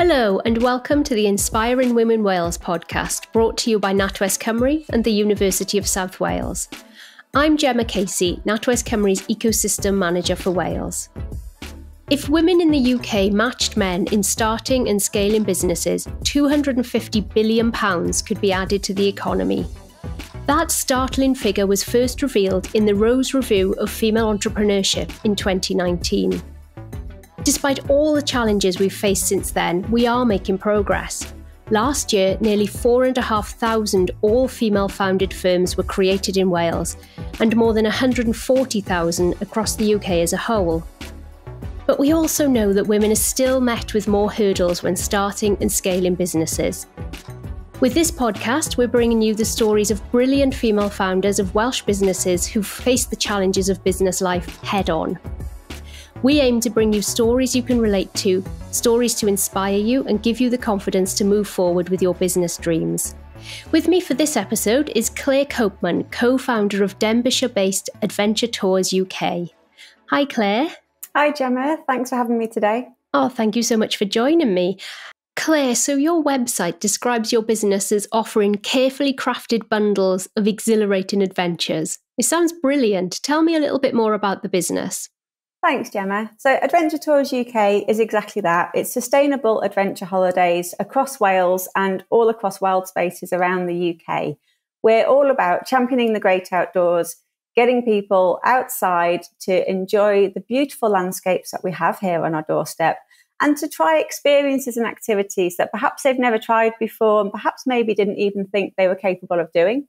Hello and welcome to the Inspiring Women Wales podcast, brought to you by NatWest Cymru and the University of South Wales. I'm Gemma Casey, NatWest Cymru's Ecosystem Manager for Wales. If women in the UK matched men in starting and scaling businesses, £250 billion could be added to the economy. That startling figure was first revealed in the Rose Review of Female Entrepreneurship in 2019. Despite all the challenges we've faced since then, we are making progress. Last year, nearly 4,500 all-female founded firms were created in Wales, and more than 140,000 across the UK as a whole. But we also know that women are still met with more hurdles when starting and scaling businesses. With this podcast, we're bringing you the stories of brilliant female founders of Welsh businesses who've faced the challenges of business life head-on. We aim to bring you stories you can relate to, stories to inspire you and give you the confidence to move forward with your business dreams. With me for this episode is Claire Copeman, co-founder of Denbighshire-based Adventure Tours UK. Hi, Claire. Hi, Gemma. Thanks for having me today. Oh, thank you so much for joining me. Claire, so your website describes your business as offering carefully crafted bundles of exhilarating adventures. It sounds brilliant. Tell me a little bit more about the business. Thanks, Gemma. So Adventure Tours UK is exactly that. It's sustainable adventure holidays across Wales and all across wild spaces around the UK. We're all about championing the great outdoors, getting people outside to enjoy the beautiful landscapes that we have here on our doorstep, and to try experiences and activities that perhaps they've never tried before and perhaps maybe didn't even think they were capable of doing.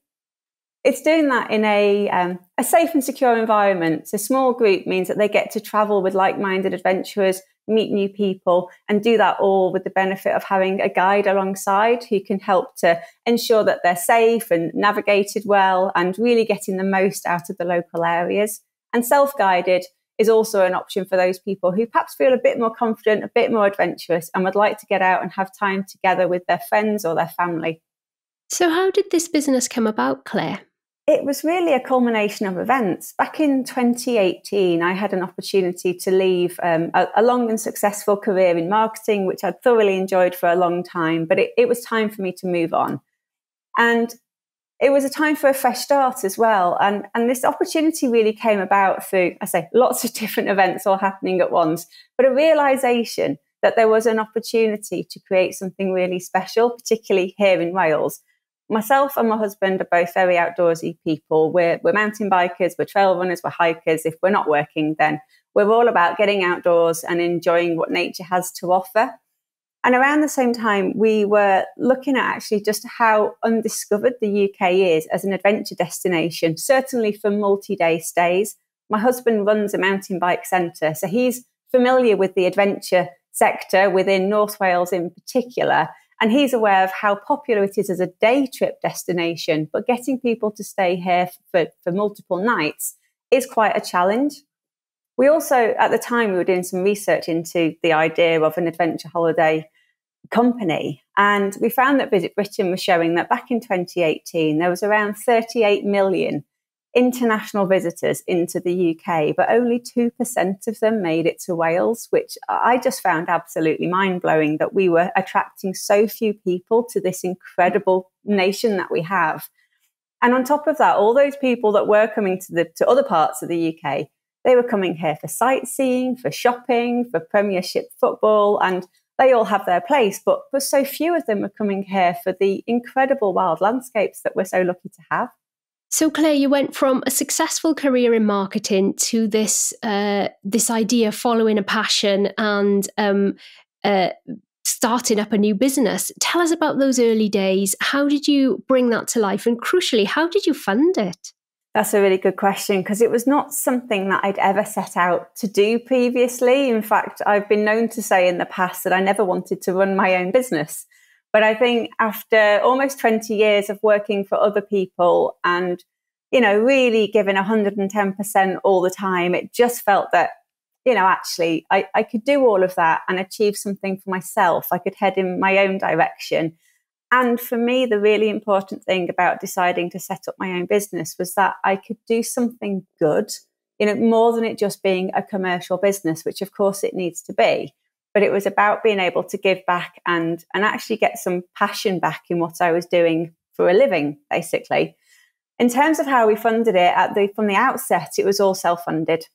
It's doing that in a safe and secure environment. So small group means that they get to travel with like-minded adventurers, meet new people, and do that all with the benefit of having a guide alongside who can help to ensure that they're safe and navigated well and really getting the most out of the local areas. And self-guided is also an option for those people who perhaps feel a bit more confident, a bit more adventurous, and would like to get out and have time together with their friends or their family. So how did this business come about, Claire? It was really a culmination of events. Back in 2018, I had an opportunity to leave a long and successful career in marketing, which I'd thoroughly enjoyed for a long time, but it was time for me to move on. And it was a time for a fresh start as well. And this opportunity really came about through, lots of different events all happening at once, but a realization that there was an opportunity to create something really special, particularly here in Wales. Myself and my husband are both very outdoorsy people. We're mountain bikers, we're trail runners, we're hikers. If we're not working, then we're all about getting outdoors and enjoying what nature has to offer. And around the same time, we were looking at actually just how undiscovered the UK is as an adventure destination, certainly for multi-day stays. My husband runs a mountain bike centre, so he's familiar with the adventure sector within North Wales in particular. And he's aware of how popular it is as a day trip destination, but getting people to stay here for multiple nights is quite a challenge. We also, at the time, we were doing some research into the idea of an adventure holiday company. And we found that Visit Britain was showing that back in 2018, there was around 38 million international visitors into the UK, but only 2% of them made it to Wales, which I just found absolutely mind-blowing, that we were attracting so few people to this incredible nation that we have. And on top of that, all those people that were coming to other parts of the UK, they were coming here for sightseeing, for shopping, for Premiership football, and they all have their place, but so few of them are coming here for the incredible wild landscapes that we're so lucky to have. So, Claire, you went from a successful career in marketing to this idea, following a passion and starting up a new business. Tell us about those early days. How did you bring that to life? And crucially, how did you fund it? That's a really good question, because it was not something that I'd ever set out to do previously. In fact, I've been known to say in the past that I never wanted to run my own business. But I think after almost 20 years of working for other people and, really giving 110% all the time, it just felt that, actually I could do all of that and achieve something for myself. I could head in my own direction. And for me, the really important thing about deciding to set up my own business was that I could do something good, more than it just being a commercial business, which of course it needs to be. but it was about being able to give back and actually get some passion back in what I was doing for a living, basically. In terms of how we funded it, from the outset, it was all self-funded.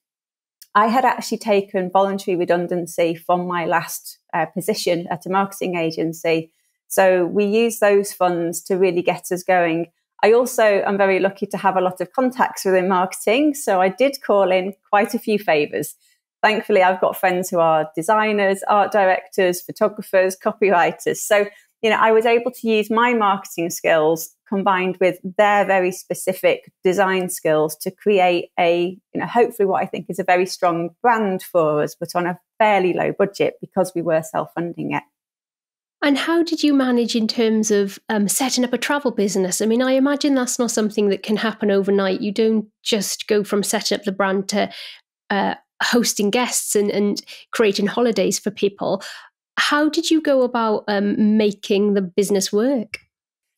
I had actually taken voluntary redundancy from my last position at a marketing agency. So we used those funds to really get us going. I also am very lucky to have a lot of contacts within marketing. So I did call in quite a few favours. Thankfully, I've got friends who are designers, art directors, photographers, copywriters. So, I was able to use my marketing skills combined with their very specific design skills to create hopefully what I think is a very strong brand for us, but on a fairly low budget because we were self-funding it. And how did you manage in terms of setting up a travel business? I mean, I imagine that's not something that can happen overnight. You don't just go from setting up the brand to hosting guests and creating holidays for people. How did you go about making the business work?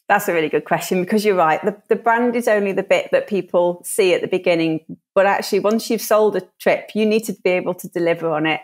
That's a really good question, because you're right. The brand is only the bit that people see at the beginning. But actually, once you've sold a trip, you need to be able to deliver on it.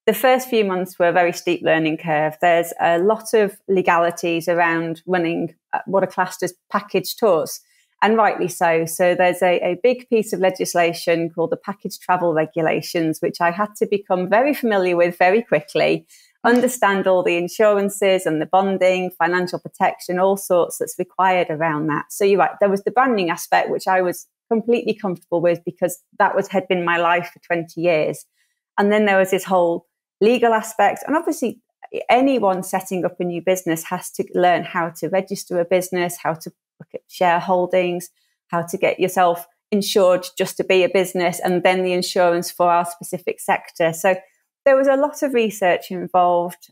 The first few months were a very steep learning curve. There's a lot of legalities around running what are classed as package tours, and rightly so. So there's a big piece of legislation called the Package Travel Regulations, which I had to become very familiar with very quickly, understand all the insurances and the bonding, financial protection, all sorts that's required around that. So you're right, there was the branding aspect, which I was completely comfortable with because that had been my life for 20 years. And then there was this whole legal aspect. And obviously, anyone setting up a new business has to learn how to register a business, how to look at shareholdings, how to get yourself insured just to be a business, and then the insurance for our specific sector. So there was a lot of research involved.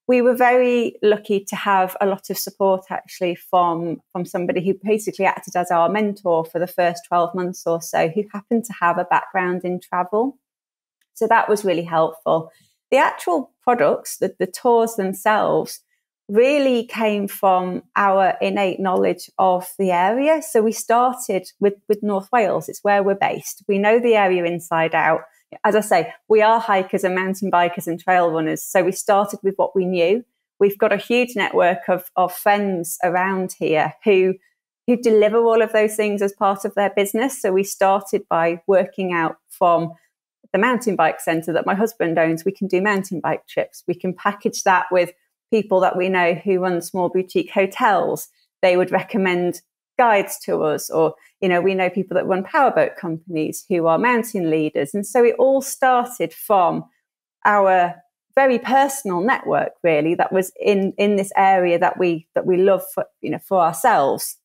We were very lucky to have a lot of support actually from somebody who basically acted as our mentor for the first 12 months or so, who happened to have a background in travel. So that was really helpful. The actual products, the tours themselves, really came from our innate knowledge of the area. So we started with North Wales. It's where we're based. We know the area inside out. As I say, we are hikers and mountain bikers and trail runners. So we started with what we knew. We've got a huge network of friends around here who deliver all of those things as part of their business. So we started by working out from the mountain bike centre that my husband owns. We can do mountain bike trips. We can package that with people that we know who run small boutique hotels. They would recommend guides to us, or we know people that run powerboat companies who are mountain leaders. And so it all started from our very personal network, really, that was in this area that we love for ourselves,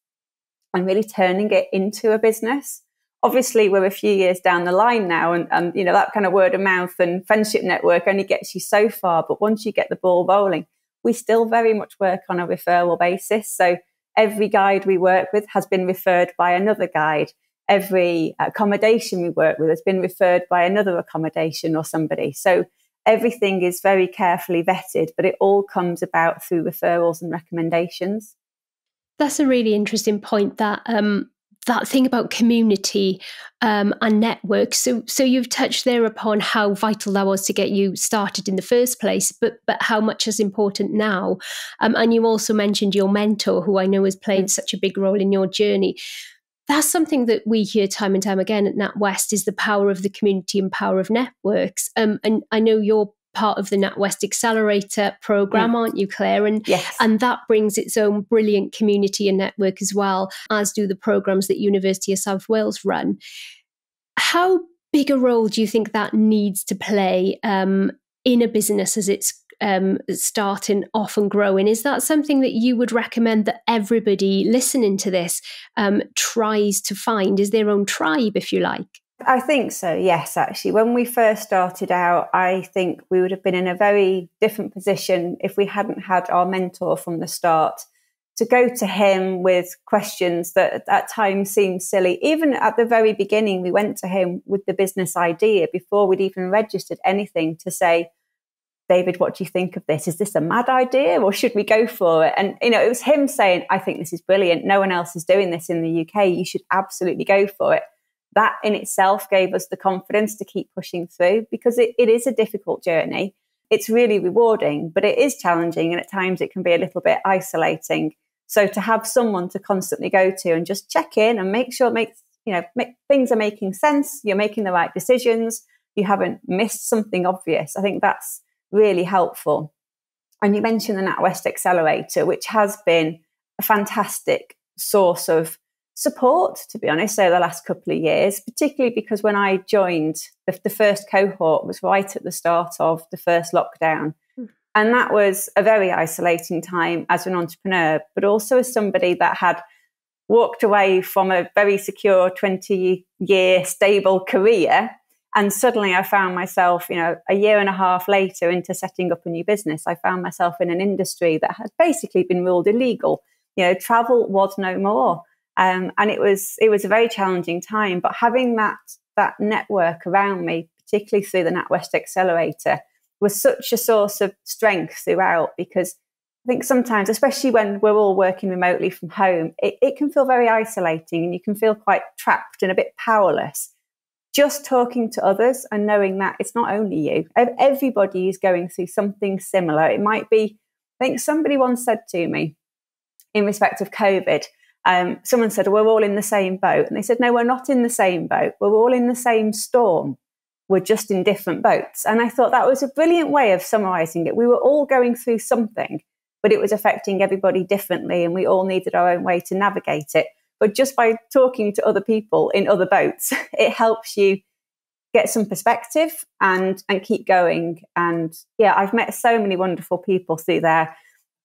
and really turning it into a business. Obviously, we're a few years down the line now, and that kind of word of mouth and friendship network only gets you so far. But once you get the ball rolling, we still very much work on a referral basis. So every guide we work with has been referred by another guide. Every accommodation we work with has been referred by another accommodation or somebody. So everything is very carefully vetted, but it all comes about through referrals and recommendations. That's a really interesting point, that thing about community and networks. So you've touched there upon how vital that was to get you started in the first place, but how much is important now. And you also mentioned your mentor, who I know has played such a big role in your journey. That's something that we hear time and time again at NatWest, is the power of the community and power of networks. And I know you're part of the NatWest Accelerator program, aren't you, Claire? And, yes. And that brings its own brilliant community and network as well, as do the programs that University of South Wales run. How big a role do you think that needs to play in a business as it's starting off and growing? Is that something that you would recommend that everybody listening to this tries to find, is their own tribe, if you like? I think so, yes, actually. When we first started out, I think we would have been in a very different position if we hadn't had our mentor from the start. To go to him with questions that at times seemed silly. Even at the very beginning, we went to him with the business idea before we'd even registered anything, to say, David, what do you think of this? Is this a mad idea, or should we go for it? And, it was him saying, I think this is brilliant. No one else is doing this in the UK. You should absolutely go for it. That in itself gave us the confidence to keep pushing through, because it is a difficult journey. it's really rewarding, but it is challenging. And at times it can be a little bit isolating. So to have someone to constantly go to and just check in and make sure things are making sense, you're making the right decisions, you haven't missed something obvious, I think that's really helpful. And you mentioned the NatWest Accelerator, which has been a fantastic source of support, to be honest, over the last couple of years, particularly because when I joined, the first cohort was right at the start of the first lockdown. And that was a very isolating time as an entrepreneur, but also as somebody that had walked away from a very secure 20-year stable career. And suddenly I found myself, a year and a half later into setting up a new business, I found myself in an industry that had basically been ruled illegal. Travel was no more. And it was a very challenging time. But having that network around me, particularly through the NatWest Accelerator, was such a source of strength throughout, because I think sometimes, especially when we're all working remotely from home, it can feel very isolating and you can feel quite trapped and a bit powerless. Just talking to others and knowing that it's not only you, everybody is going through something similar. It might be, I think somebody once said to me in respect of COVID, someone said, we're all in the same boat. And they said, no, we're not in the same boat. We're all in the same storm. We're just in different boats. And I thought that was a brilliant way of summarizing it. We were all going through something, but it was affecting everybody differently. And we all needed our own way to navigate it. But just by talking to other people in other boats, it helps you get some perspective and keep going. And yeah, I've met so many wonderful people through there.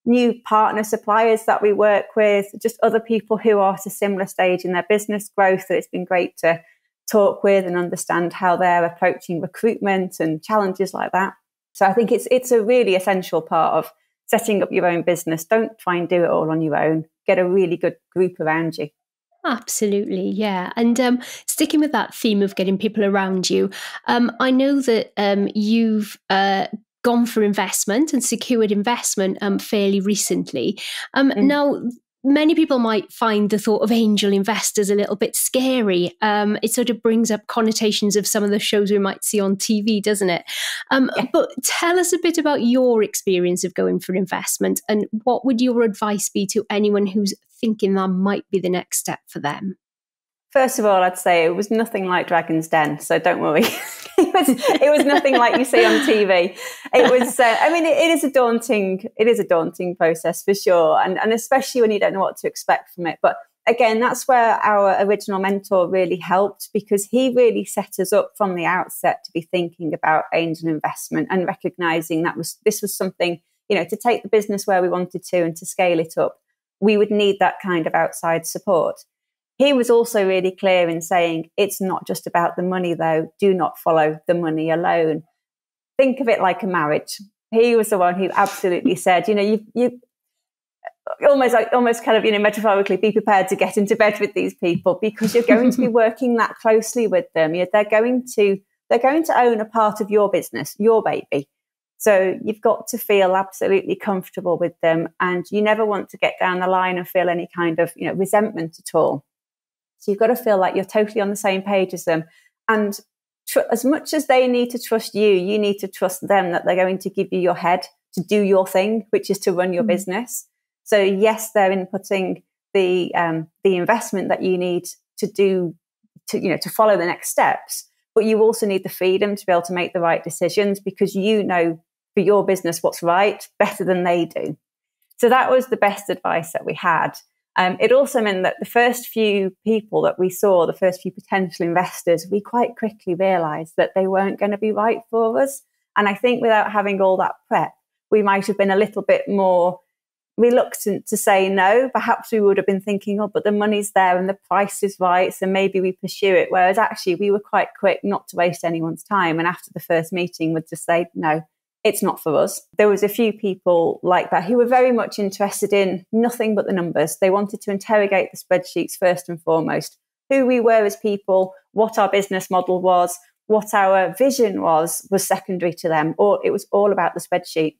New partner suppliers that we work with, just other people who are at a similar stage in their business growth that it's been great to talk with and understand how they're approaching recruitment and challenges like that. So I think it's a really essential part of setting up your own business. Don't try and do it all on your own. Get a really good group around you. Absolutely, yeah. And sticking with that theme of getting people around you, I know that you've gone for investment and secured investment fairly recently. Now, many people might find the thought of angel investors a little bit scary. It sort of brings up connotations of some of the shows we might see on TV, doesn't it? But tell us a bit about your experience of going for investment, and what would your advice be to anyone who's thinking that might be the next step for them? First of all, I'd say it was nothing like Dragon's Den, so don't worry. it was nothing like you see on TV. It was, it is a daunting process for sure, and especially when you don't know what to expect from it. But again, that's where our original mentor really helped, because he really set us up from the outset to be thinking about angel investment and recognizing that this was something, to take the business where we wanted to and to scale it up, we would need that kind of outside support. He was also really clear in saying, it's not just about the money, though. Do not follow the money alone. Think of it like a marriage. He was the one who absolutely said, you almost kind of, metaphorically, be prepared to get into bed with these people, because you're going to be working that closely with them. They're going to own a part of your business, your baby. So you've got to feel absolutely comfortable with them, and you never want to get down the line and feel any kind of, resentment at all. So you've got to feel like you're totally on the same page as them. And as much as they need to trust you, you need to trust them that they're going to give you your head to do your thing, which is to run your business. So yes, they're inputting the investment that you need to do to follow the next steps, but you also need the freedom to be able to make the right decisions, because for your business what's right better than they do. So that was the best advice that we had. It also meant that the first few people that we saw, the first few potential investors, we quite quickly realised that they weren't going to be right for us. And I think without having all that prep, we might have been a little bit more reluctant to say no. Perhaps we would have been thinking, but the money's there and the price is right, so maybe we pursue it. Whereas actually we were quite quick not to waste anyone's time. And after the first meeting, we'd just say, no, it's not for us. There was a few people like that who were very much interested in nothing but the numbers. They wanted to interrogate the spreadsheets first and foremost. Who we were as people, what our business model was, what our vision was secondary to them, or it was all about the spreadsheet.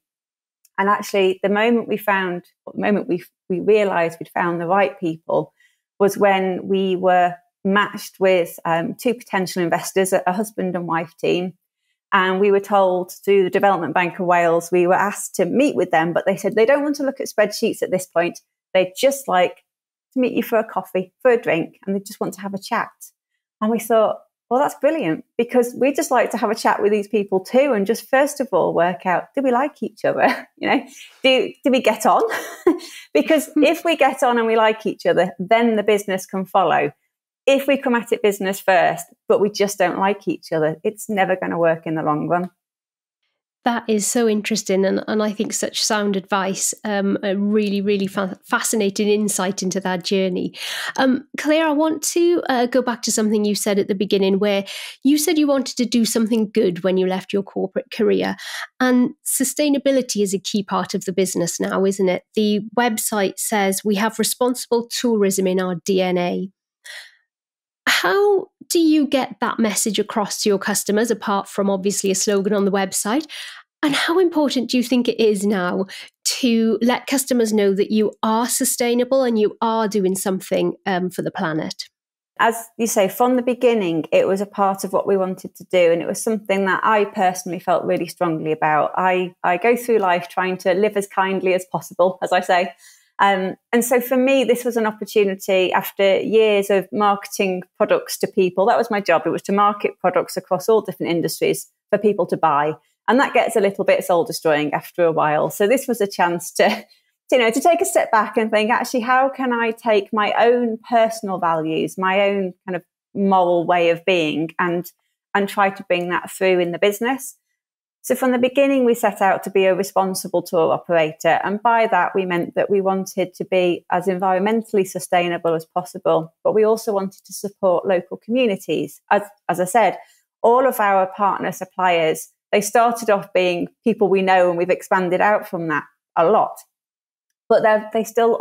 And actually, the moment we realised we'd found the right people was when we were matched with two potential investors, a husband and wife team. And we were told through the Development Bank of Wales, we were asked to meet with them, but they said they don't want to look at spreadsheets at this point. They'd just like to meet you for a coffee, for a drink, and they just want to have a chat. And we thought, well, that's brilliant, because we just like to have a chat with these people too, and just first of all work out, do we like each other? Do we get on? Because if we get on and we like each other, then the business can follow. If we come at it business first, but we just don't like each other, it's never going to work in the long run. That is so interesting, and I think such sound advice, a really, really fascinating insight into that journey. Claire, I want to go back to something you said at the beginning, where you said you wanted to do something good when you left your corporate career, and sustainability is a key part of the business now, isn't it? The website says we have responsible tourism in our DNA. How do you get that message across to your customers, apart from obviously a slogan on the website? And how important do you think it is now to let customers know that you are sustainable and you are doing something for the planet? As you say, from the beginning, it was a part of what we wanted to do. And it was something that I personally felt really strongly about. I go through life trying to live as kindly as possible, as I say. And so for me, this was an opportunity after years of marketing products to people. That was my job. It was to market products across all different industries for people to buy. And that gets a little bit soul destroying after a while. So this was a chance to take a step back and think, actually, how can I take my own personal values, my own kind of moral way of being, and try to bring that through in the business? So from the beginning, we set out to be a responsible tour operator. And by that, we meant that we wanted to be as environmentally sustainable as possible. But we also wanted to support local communities. As I said, all of our partner suppliers, they started off being people we know, and we've expanded out from that a lot. But they still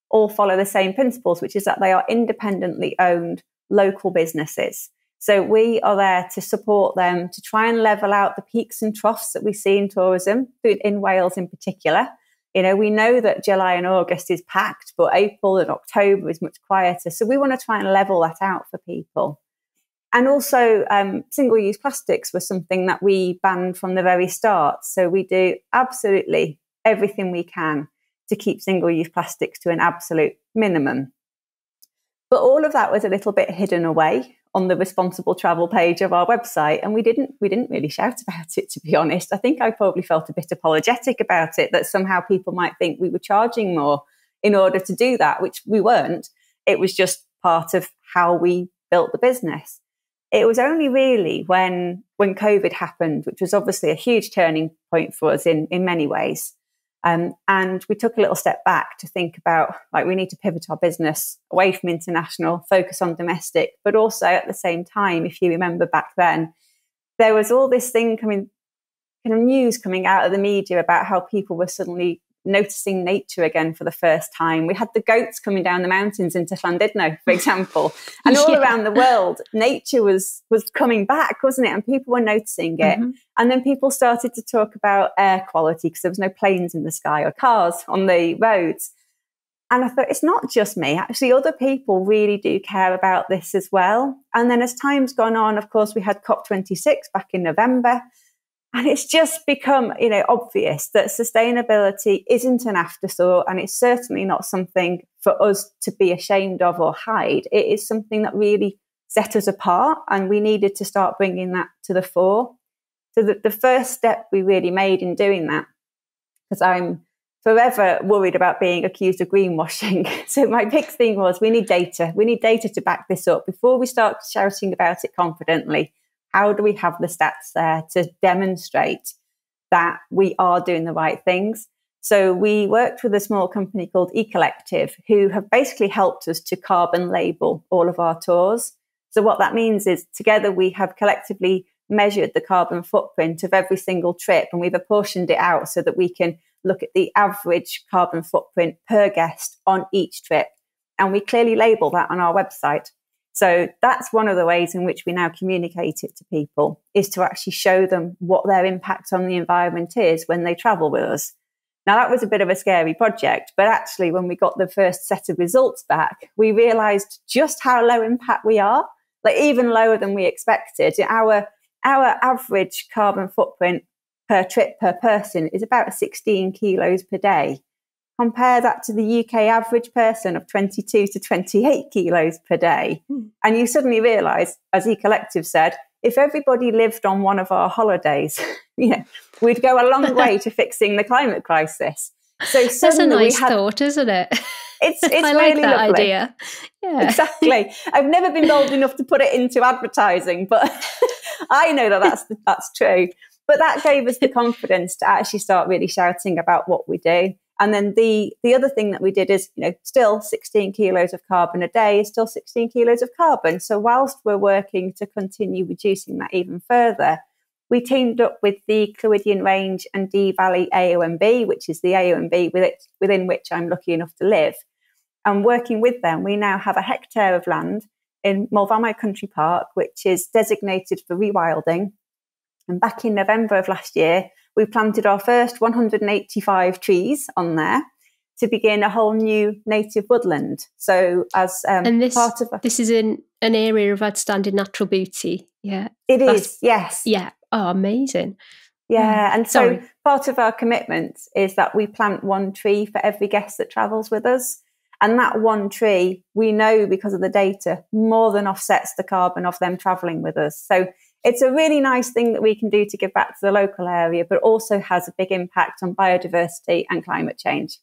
all follow the same principles, which is that they are independently owned local businesses. So we are there to support them, to try and level out the peaks and troughs that we see in tourism, in Wales in particular. We know that July and August is packed, but April and October is much quieter. So we want to try and level that out for people. And also single-use plastics was something that we banned from the very start. So we do absolutely everything we can to keep single-use plastics to an absolute minimum. But all of that was a little bit hidden away on the responsible travel page of our website. And we didn't really shout about it, to be honest. I think I probably felt a bit apologetic about it, that somehow people might think we were charging more in order to do that, which we weren't. It was just part of how we built the business. It was only really when COVID happened, which was obviously a huge turning point for us in many ways. And we took a little step back to think about, we need to pivot our business away from international, focus on domestic, but also at the same time, if you remember back then, there was all this thing news coming out of the media about how people were suddenly noticing nature again for the first time. We had the goats coming down the mountains into Llandudno, for example, and all around the world, nature was coming back, wasn't it? And people were noticing it. Mm-hmm. And then people started to talk about air quality because there was no planes in the sky or cars on the roads. And I thought, it's not just me. Actually, other people really do care about this as well. And then as time's gone on, of course, we had COP26 back in November. And it's just become, obvious that sustainability isn't an afterthought, and it's certainly not something for us to be ashamed of or hide. It is something that really set us apart, and we needed to start bringing that to the fore. So the first step we really made in doing that, because I'm forever worried about being accused of greenwashing. So my big thing was, we need data. We need data to back this up. Before we start shouting about it confidently, how do we have the stats there to demonstrate that we are doing the right things? So we worked with a small company called eCollective, who have basically helped us to carbon label all of our tours. So what that means is, together we have collectively measured the carbon footprint of every single trip, and we've apportioned it out so that we can look at the average carbon footprint per guest on each trip. And we clearly label that on our website. So that's one of the ways in which we now communicate it to people, is to actually show them what their impact on the environment is when they travel with us. Now, that was a bit of a scary project, but actually when we got the first set of results back, we realized just how low impact we are, even lower than we expected. Our our average carbon footprint per trip per person is about 16 kilos per day. Compare that to the UK average person of 22 to 28 kilos per day. And you suddenly realise, as eCollective said, if everybody lived on one of our holidays, we'd go a long way to fixing the climate crisis. So that's a nice thought, isn't it? It's I like really that lovely. idea. Yeah. Exactly. I've never been bold enough to put it into advertising, but I know that's true. But that gave us the confidence to actually start really shouting about what we do. And then the other thing that we did is, still 16 kilos of carbon a day is still 16 kilos of carbon. So whilst we're working to continue reducing that even further, we teamed up with the Clwydian Range and Dee Valley AONB, which is the AONB within which I'm lucky enough to live. And working with them, we now have a hectare of land in Mulvamai Country Park, which is designated for rewilding. And back in November of last year, we planted our first 185 trees on there to begin a whole new native woodland. So as this is in an area of outstanding natural beauty. Yeah. It is, yes. Yeah. Oh, amazing. Yeah. And so part of our commitment is that we plant one tree for every guest that travels with us. And that one tree, we know because of the data, more than offsets the carbon of them travelling with us. So it's a really nice thing that we can do to give back to the local area, but also has a big impact on biodiversity and climate change.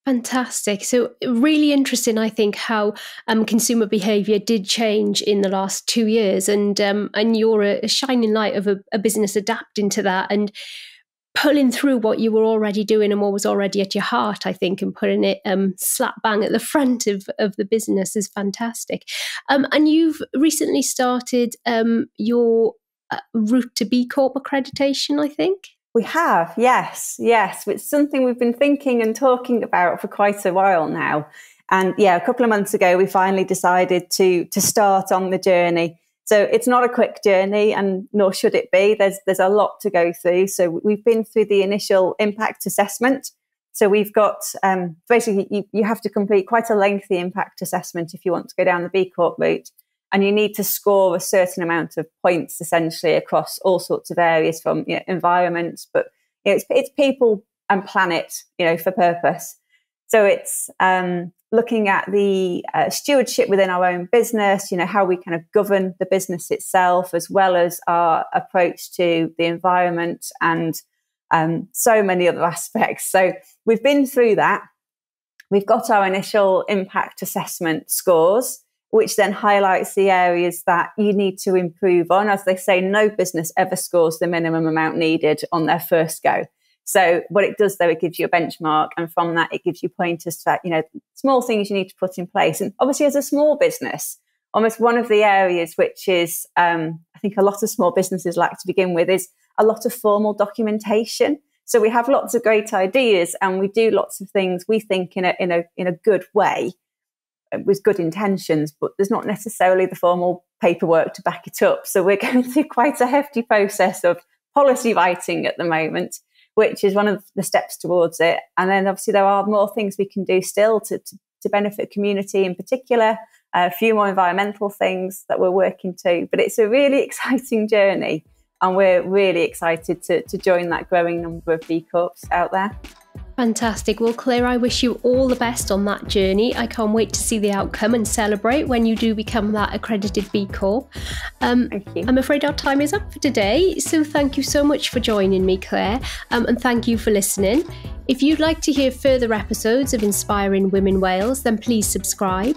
Fantastic. So really interesting, I think, how consumer behaviour did change in the last 2 years. And you're a shining light of a business adapting to that and pulling through what you were already doing and what was already at your heart, I think, and putting it slap bang at the front of the business is fantastic. And you've recently started your route to B Corp accreditation, I think? We have, yes. It's something we've been thinking and talking about for quite a while now. And a couple of months ago, we finally decided to start on the journey. So it's not a quick journey, and nor should it be. There's a lot to go through. So we've been through the initial impact assessment. So we've got, basically, you have to complete quite a lengthy impact assessment if you want to go down the B Corp route. And you need to score a certain amount of points, essentially, across all sorts of areas from environment, but it's people and planet, for purpose. So it's looking at the stewardship within our own business, how we kind of govern the business itself, as well as our approach to the environment and so many other aspects. So we've been through that. We've got our initial impact assessment scores, which then highlights the areas that you need to improve on. As they say, no business ever scores the minimum amount needed on their first go. So what it does, though, it gives you a benchmark. And from that, it gives you pointers to, small things you need to put in place. And obviously, as a small business, almost one of the areas which is, I think a lot of small businesses lack to begin with, is a lot of formal documentation. So we have lots of great ideas and we do lots of things, we think, in a good way, with good intentions, but there's not necessarily the formal paperwork to back it up. So we're going through quite a hefty process of policy writing at the moment, which is one of the steps towards it. And then obviously there are more things we can do still to benefit community in particular, a few more environmental things that we're working to. But it's a really exciting journey, and we're really excited to join that growing number of B Corps out there. Fantastic. Well, Claire, I wish you all the best on that journey. I can't wait to see the outcome and celebrate when you do become that accredited B Corp. Thank you. I'm afraid our time is up for today. So thank you so much for joining me, Claire. And thank you for listening. If you'd like to hear further episodes of Inspiring Women Wales, then please subscribe.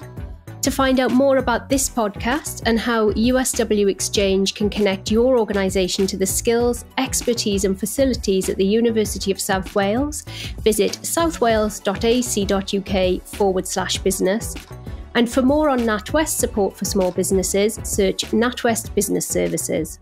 To find out more about this podcast and how USW Exchange can connect your organisation to the skills, expertise and facilities at the University of South Wales, visit southwales.ac.uk/business. And for more on NatWest support for small businesses, search NatWest Business Services.